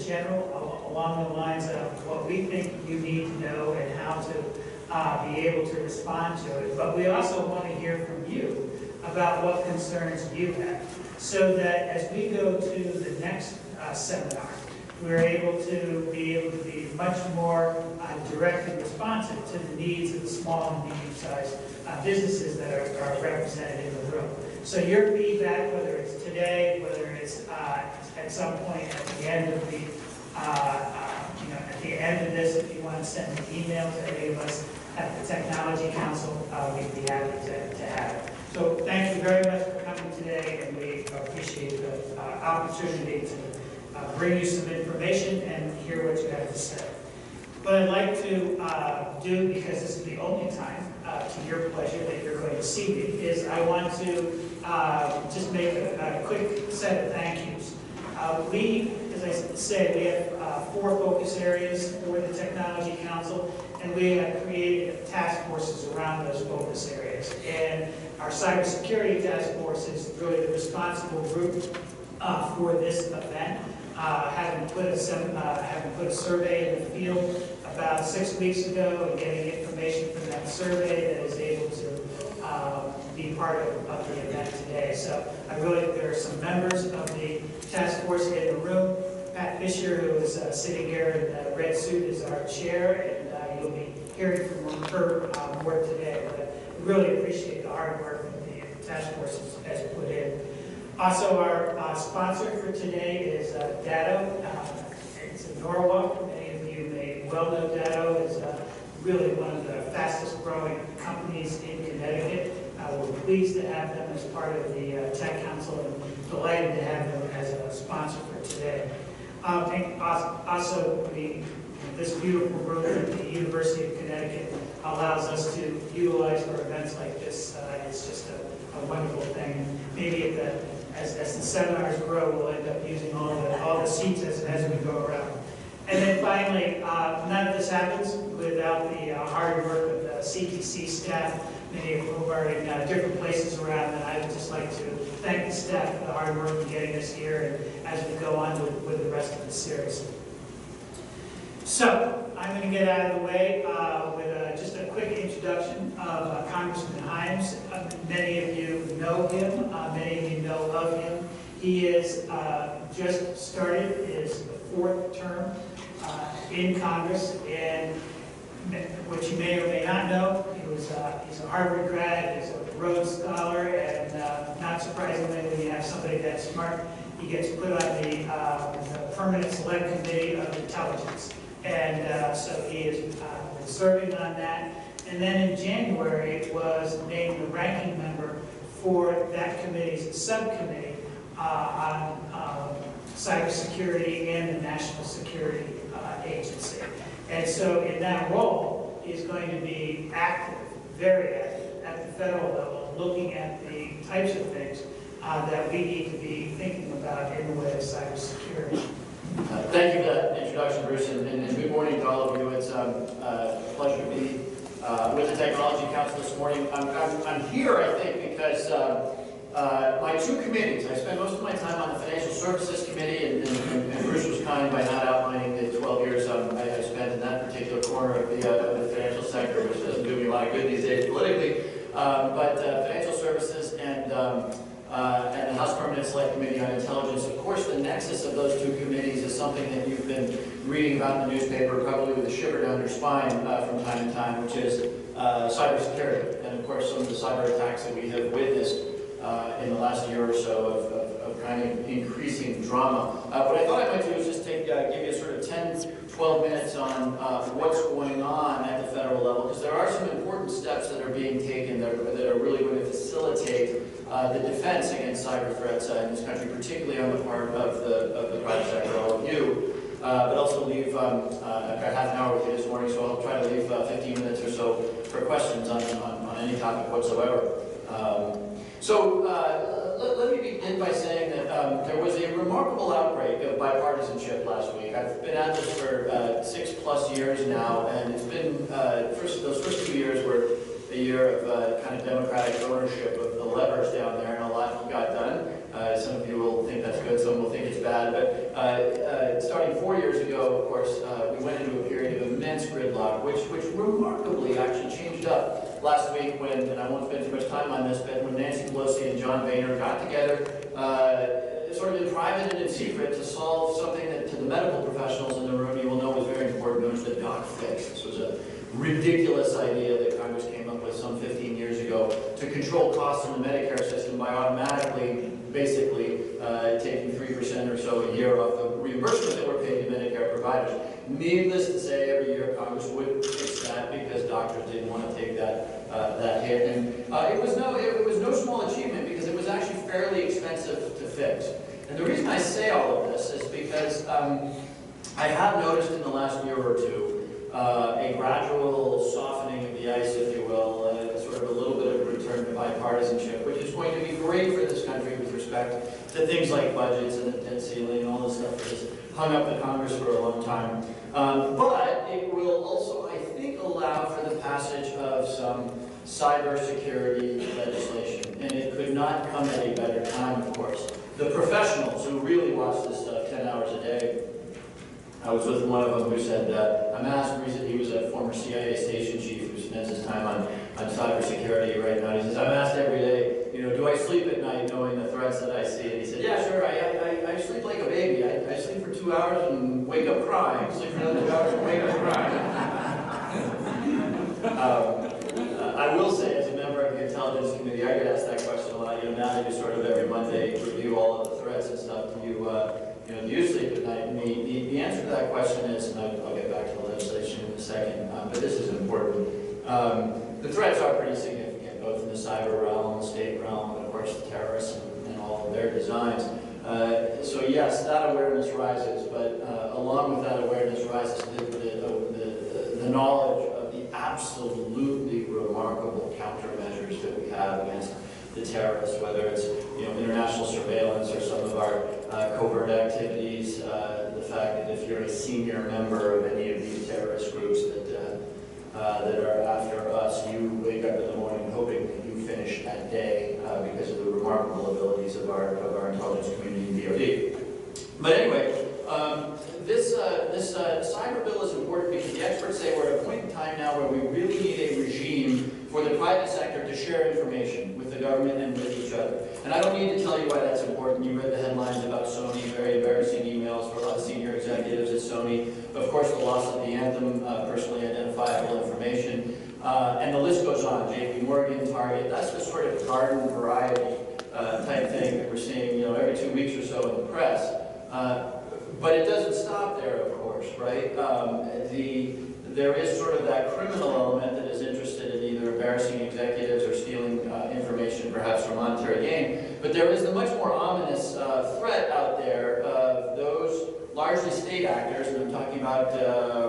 general, along the lines of what we think you need to know and how to be able to respond to it. But we also want to hear from you about what concerns you have, so that as we go to the next seminar, we're able to be much more direct and responsive to the needs of the small and medium-sized businesses that are represented in the room. So your feedback, whether it's today, whether it's at some point at the end of the at the end of this, if you want to send an email to any of us at the Technology Council, we'd be happy to have it. So thank you very much for coming today, and we appreciate the opportunity to bring you some information and hear what you have to say. What I'd like to do, because this is the only time, to your pleasure, that you're going to see me, is I want to just make a quick set of thank yous. We, as I say, we have 4 focus areas for the Technology Council, and we have created task forces around those focus areas. And our Cybersecurity Task Force is really the responsible group for this event. Having put a survey in the field about 6 weeks ago and getting information from that survey that is able to be part of the event today. So there are some members of the task force in the room. Pat Fisher, who is sitting here in the red suit, is our chair, and you'll be hearing from her more today. But we really appreciate the hard work that the task force has put in. Also, our sponsor for today is Datto. It's in Norwalk. Many of you may well know Datto is really one of the fastest growing companies in Connecticut. We're pleased to have them as part of the Tech Council and delighted to have them as a sponsor for today. And also, this beautiful room at the University of Connecticut allows us to utilize for events like this. It's just a wonderful thing. Maybe as the seminars grow, we'll end up using all the seats as we go around. And then finally, none of this happens without the hard work of the CTC staff, many of whom are in different places around, and I would just like to thank the staff for the hard work in getting us here and as we go on with the rest of the series. So, I'm going to get out of the way with just a quick introduction of Congressman Himes. Many of you know him, many of you know of him. He is just started his 4th term in Congress, and what you may or may not know, he's a Harvard grad, he's a Rhodes Scholar, and not surprisingly, when you have somebody that smart, he gets put on the Permanent Select Committee of Intelligence. And so he has been serving on that. And then in January was named the ranking member for that committee's subcommittee on cybersecurity and the National Security Agency. And so in that role, he's going to be active, very active, at the federal level, looking at the types of things that we need to be thinking about in the way of cybersecurity. Thank you for that introduction, Bruce, and good morning to all of you. It's a pleasure to be with the Technology Council this morning. I'm here, I think, because my 2 committees, I spent most of my time on the Financial Services Committee, and Bruce was kind by not outlining the 12 years I spent in that particular corner of the financial sector, which doesn't do me a lot of good these days politically, but Financial Services and the House Permanent Select Committee on Intelligence. Of course, the nexus of those 2 committees is something that you've been reading about in the newspaper, probably with a shiver down your spine from time to time, which is cybersecurity. And of course, some of the cyber attacks that we have witnessed in the last year or so of kind of increasing drama. What I thought I might do is just give you a sort of 10, 12 minutes on what's going on at the federal level, because there are some important steps that are being taken that are really going to facilitate the defense against cyber threats in this country, particularly on the part of the private sector, all of you. But also leave, I've got half an hour with you this morning, so I'll try to leave 15 minutes or so for questions on any topic whatsoever. Let me begin by saying that there was a remarkable outbreak of bipartisanship last week. I've been at this for 6+ years now, and it's been, those first 2 years were a year of kind of democratic ownership of the levers down there, and a lot got done. Some of you will think that's good, some will think it's bad, but starting 4 years course, we went into a period of immense gridlock, which remarkably actually changed up last week when, and I won't spend too much time on this, but when Nancy Pelosi and John Boehner got together, sort of in private and in secret, to solve something that to the medical professionals in the room you will know was very important, known as the doc fix. This was a ridiculous idea that Congress came up with some 15 years ago to control costs in the Medicare system by automatically, basically, taking 3% or so a year off the reimbursement that we're paying to Medicare providers. Needless to say, every year Congress would fix that because doctors didn't want to take that hit. And it was no small achievement because it was actually fairly expensive to fix. And the reason I say all of this is because I have noticed in the last year or two a gradual softening of the ice, if you will, sort of a little bit of a return to bipartisanship, which is going to be great for this country with respect to things like budgets and the debt ceiling and all the stuff that has hung up the Congress for a long time. But it will also, I think, allow for the passage of some cybersecurity legislation. And it could not come at a better time, of course. The professionals who really watch this stuff 10 hours a day, I was with one of them who said, I'm asked recently, he was a former CIA station chief who spends his time on cybersecurity right now. He says, I'm asked every day, do I sleep at night knowing the threats that I see? And he said, yeah, sure, I sleep like a baby. I sleep for 2 hours and wake up crying. Sleep for another 2 hours and wake up crying. I will say, as a member of the Intelligence Committee, I get asked that question a lot. Now that you sort of every Monday review all of the threats and stuff, do you sleep at night? And the answer to that question is, and I'll get back to the legislation in a second, but this is important. The threats are pretty significant, both in the cyber realm, the state realm, and of course the terrorists and all of their designs. So yes, that awareness rises, but along with that awareness rises the knowledge of the absolutely remarkable countermeasures that we have against the terrorists, whether it's international surveillance or some of our covert activities, the fact that if you're a senior member of any of these terrorist groups that are after us, you wake up in the morning hoping that you finish that day because of the remarkable abilities of our intelligence community and DoD. But anyway, this cyber bill is important because the experts say we're at a point in time now where we really need a regime for the private sector to share information with the government and with each other. And I don't need to tell you why that's important. You read the headlines about Sony, very embarrassing emails for a lot of senior executives at Sony. Of course, the loss of the Anthem, personally identifiable information. And the list goes on. JP Morgan, Target, that's the sort of garden variety type thing that we're seeing every 2 weeks or so in the press. But it doesn't stop there, of course, right? There is sort of that criminal element that is interested in either embarrassing executives or stealing information, perhaps for monetary gain. But there is the much more ominous threat out there of those largely state actors, and I'm talking about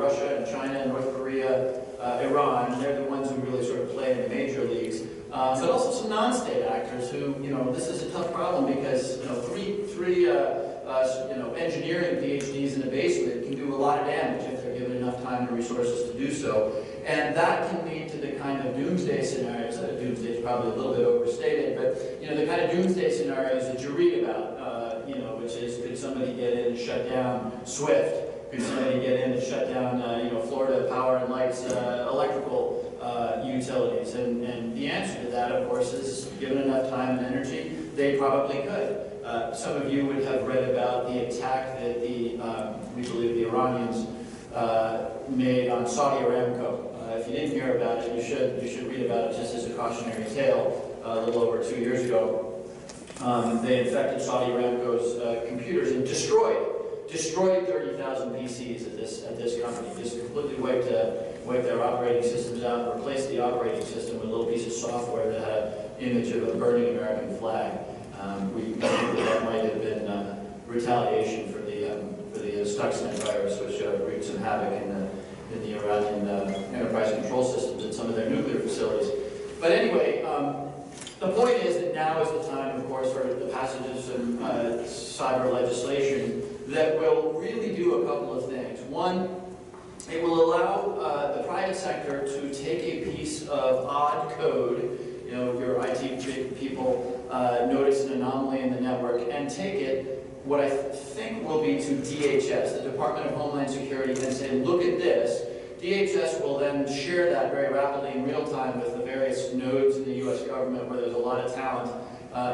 Russia and China, North Korea, Iran, and they're the ones who really sort of play in the major leagues. But also some non-state actors who, this is a tough problem because, three engineering PhDs in a basement can do a lot of damage if they're given enough time and resources to do so. And that can lead to the kind of doomsday scenarios. Doomsday is probably a little bit overstated, but the kind of doomsday scenarios that you read about, which is, could somebody get in and shut down SWIFT? Could somebody get in and shut down, Florida Power and Light's electrical utilities? And the answer to that, of course, is given enough time and energy, they probably could. Some of you would have read about the attack that we believe the Iranians made on Saudi Aramco. If you didn't hear about it, you should read about it just as a cautionary tale. A little over 2 years ago, they infected Saudi Aramco's computers and destroyed 30,000 PCs at this company. Just completely wiped their operating systems out and replaced the operating system with a little piece of software that had an image of a burning American flag. We think that might have been retaliation for the Stuxnet virus, which wreaked some havoc in the Iranian enterprise control systems and some of their nuclear facilities. But anyway, the point is that now is the time, of course, for the passage of some cyber legislation that will really do a couple of things. One, it will allow the private sector to take a piece of odd code. Your IT people notice an anomaly in the network and take it what I think will be to DHS, the Department of Homeland Security, and say, look at this. DHS will then share that very rapidly in real time with the various nodes in the U.S. government where there's a lot of talent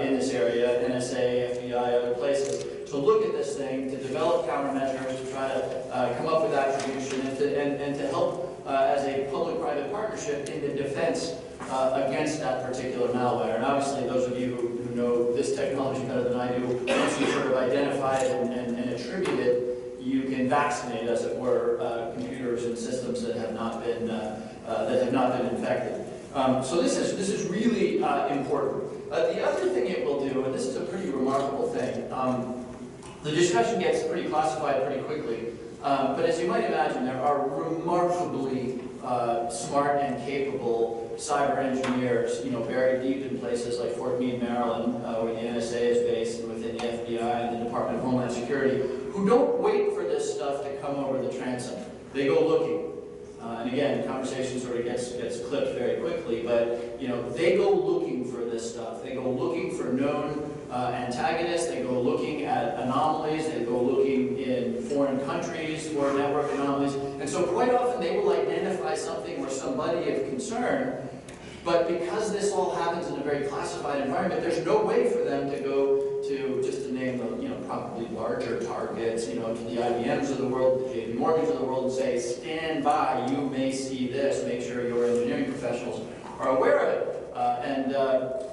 in this area, NSA, FBI, other places, to look at this thing, to develop countermeasures, to try to come up with attribution, and to help as a public-private partnership in the defense against that particular malware. And obviously, those of you who know this technology better than I do, once you sort of identify it and attribute it, you can vaccinate, as it were, computers and systems that have not been infected. So this is really important. The other thing it will do, and this is a pretty remarkable thing, the discussion gets pretty classified pretty quickly, but as you might imagine, there are remarkably smart and capable cyber engineers, buried deep in places like Fort Meade, Maryland, where the NSA is based, and within the FBI and the Department of Homeland Security, who don't wait for this stuff to come over the transom. They go looking. And again, the conversation sort of gets clipped very quickly, but they go looking for this stuff. They go looking for known antagonists. They go looking at anomalies. They go looking in foreign countries for network anomalies. And so quite often they will identify something or somebody of concern, but because this all happens in a very classified environment, there's no way for them to go to, just to name the, probably larger targets, to the IBMs of the world, the JP Morgans of the world, and say, stand by, you may see this, make sure your engineering professionals are aware of it. And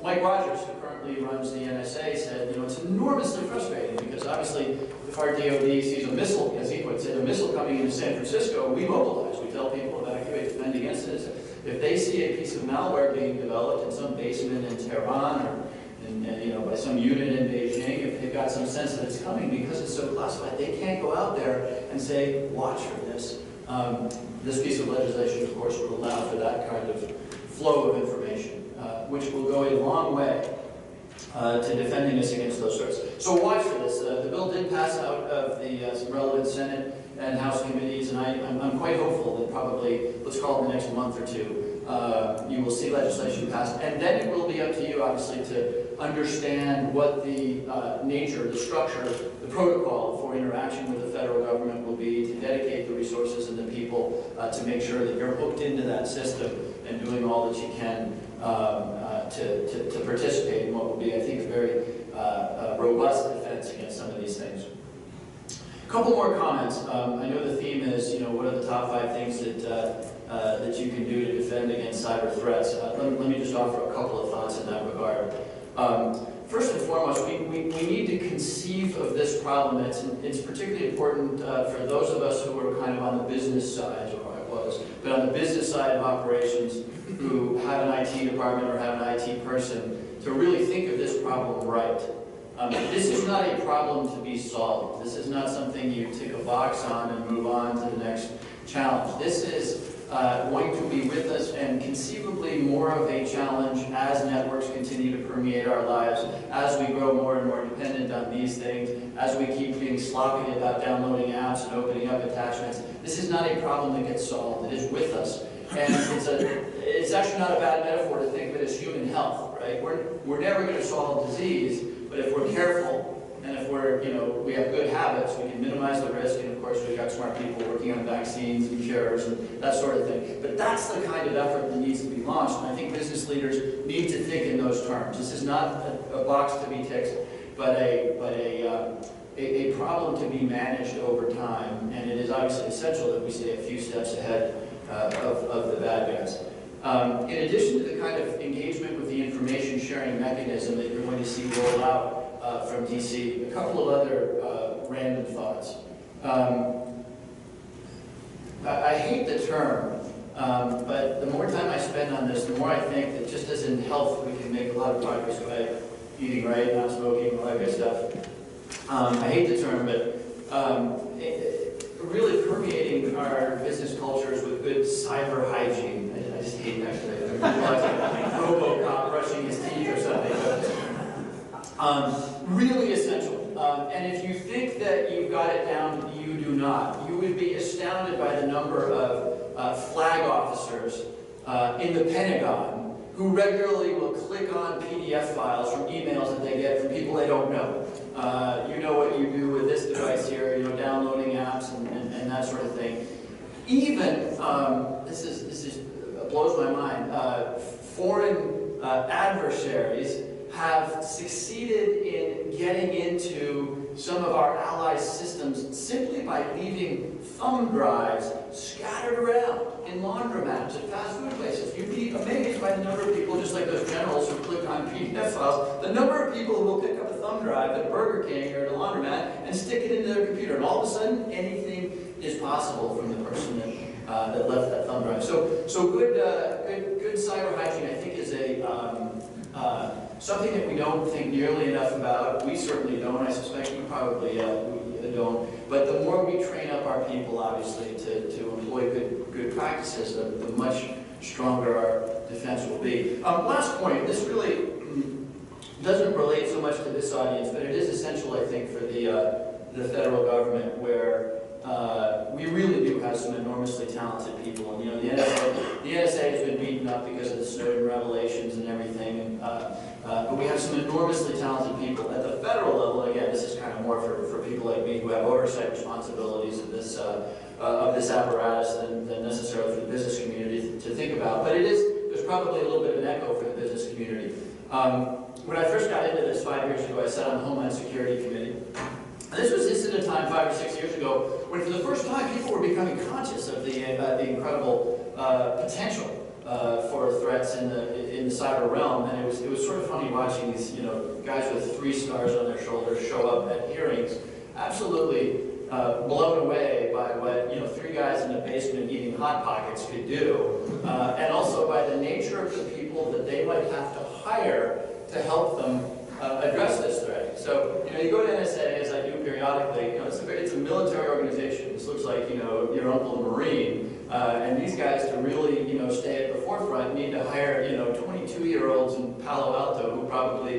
Mike Rogers, who currently runs the NSA, said, it's enormously frustrating because obviously if our DoD sees a missile, as he puts it, a missile coming into San Francisco, we mobilize. We tell people evacuate, defend against it. If they see a piece of malware being developed in some basement in Tehran or by some unit in Beijing, if they've got some sense that it's coming, because it's so classified, they can't go out there and say, watch for this. This piece of legislation, of course, would allow for that kind of flow of information, which will go a long way to defending us against those threats. So watch for this. The bill did pass out of the some relevant Senate and House committees, and I'm quite hopeful that probably, let's call it the next month or two, you will see legislation passed, and then it will be up to you, obviously, to understand what the nature, the structure, the protocol for interaction with the federal government will be, to dedicate the resources and the people to make sure that you're hooked into that system and doing all that you can to participate in what will be, I think, a very robust defense against some of these things. A couple more comments. I know the theme is, what are the top 5 things that you can do to defend against cyber threats? Let me just offer a couple of thoughts in that regard. First and foremost, we need to conceive of this problem. It's particularly important for those of us who are kind of on the business side, or I was, but on the business side of operations, who have an IT department or have an IT person, to really think of this problem right. This is not a problem to be solved. This is not something you tick a box on and move on to the next challenge. This is going to be with us, and conceivably more of a challenge as networks continue to permeate our lives, as we grow more and more dependent on these things, as we keep being sloppy about downloading apps and opening up attachments. This is not a problem that gets solved. It is with us. And it's actually not a bad metaphor to think of it as human health, right? We're never going to solve disease, but if we're careful, and if we have good habits, we can minimize the risk, and of course we've got smart people working on vaccines and cures and that sort of thing. But that's the kind of effort that needs to be launched, and I think business leaders need to think in those terms. This is not a box to be ticked, but a problem to be managed over time, and it is obviously essential that we stay a few steps ahead of the bad guys. In addition to the kind of engagement with the information sharing mechanism that you're going to see roll out from DC, a couple of other random thoughts. I hate the term, but the more time I spend on this, the more I think that just as in health, we can make a lot of progress by eating right, not smoking, all that good stuff. I hate the term, but really permeating our business cultures with good cyber hygiene. I just hate that. RoboCop brushing his teeth or something. Really essential. And if you think that you've got it down, you do not. You would be astounded by the number of flag officers in the Pentagon who regularly will click on PDF files from emails that they get from people they don't know. You know what you do with this device here, you know, downloading apps and that sort of thing. Even, this blows my mind, foreign adversaries have succeeded in getting into some of our allies' systems simply by leaving thumb drives scattered around in laundromats and fast food places. You'd be amazed by the number of people, just like those generals who click on PDF files, the number of people who will pick up a thumb drive at Burger King or at a laundromat and stick it into their computer. And all of a sudden, anything is possible from the person that left that thumb drive. So good cyber hygiene, I think, is something that we don't think nearly enough about. We certainly don't. I suspect you probably don't. But the more we train up our people, obviously, to employ good practices, the much stronger our defense will be. Last point. This really doesn't relate so much to this audience, but it is essential, I think, for the federal government, where we really do have some enormously talented people. And, you know, the NSA has been beaten up because of the Snowden revelations and everything. And, but we have some enormously talented people at the federal level. Again, this is kind of more for people like me who have oversight responsibilities of this apparatus than necessarily for the business community to think about. But there's probably a little bit of an echo for the business community. When I first got into this 5 years ago, I sat on the Homeland Security Committee. And this was at a time 5 or 6 years ago when for the first time people were becoming conscious of the incredible potential for threats in the cyber realm. And it was sort of funny watching these guys with 3 stars on their shoulders show up at hearings, absolutely blown away by what 3 guys in the basement eating Hot Pockets could do, and also by the nature of the people that they might have to hire to help them address this threat. So, you go to NSA, as I do periodically, it's a military organization. This looks like, your uncle a Marine. And these guys, to really, stay at the forefront, need to hire, 22-year-olds in Palo Alto who probably,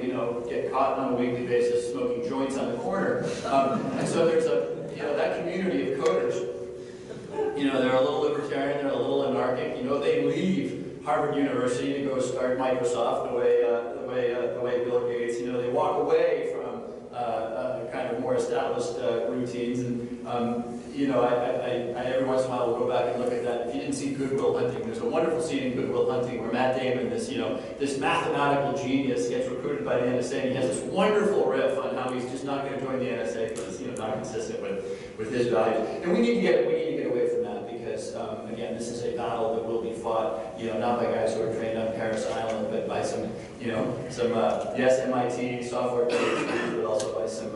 get caught on a weekly basis smoking joints on the corner. And so there's that community of coders. They're a little libertarian, they're a little anarchic. They leave Harvard University to go start Microsoft the way Bill Gates. They walk away from kind of more established routines, and I every once in a while will go back and look at that. If you didn't see Good Will Hunting, there's a wonderful scene in Good Will Hunting where Matt Damon, this mathematical genius, gets recruited by the NSA, and he has this wonderful riff on how he's just not going to join the NSA because it's not consistent with his values. And we need to get away from that because again, this is a battle that will be fought, not by guys who are trained on Paris Island, but by some yes, MIT software PhDs, but also by some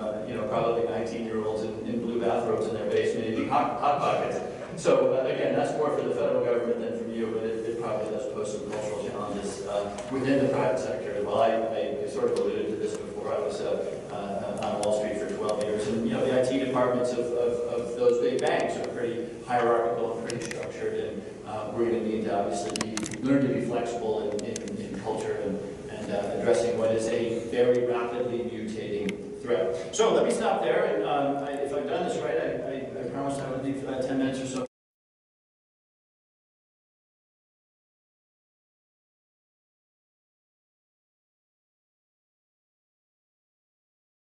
probably 19-year-olds in blue bathrobes in their basement eating hot pockets. So again, that's more for the federal government than from you, but it probably does pose some cultural challenges within the private sector as well. I sort of alluded to this before. I was on Wall Street for 12 years, and the IT departments of those big banks are pretty hierarchical and pretty structured, and we're going to need to obviously learn to be flexible in culture and addressing what is a very rapidly mutating threat. So let me stop there, and if I've done this right,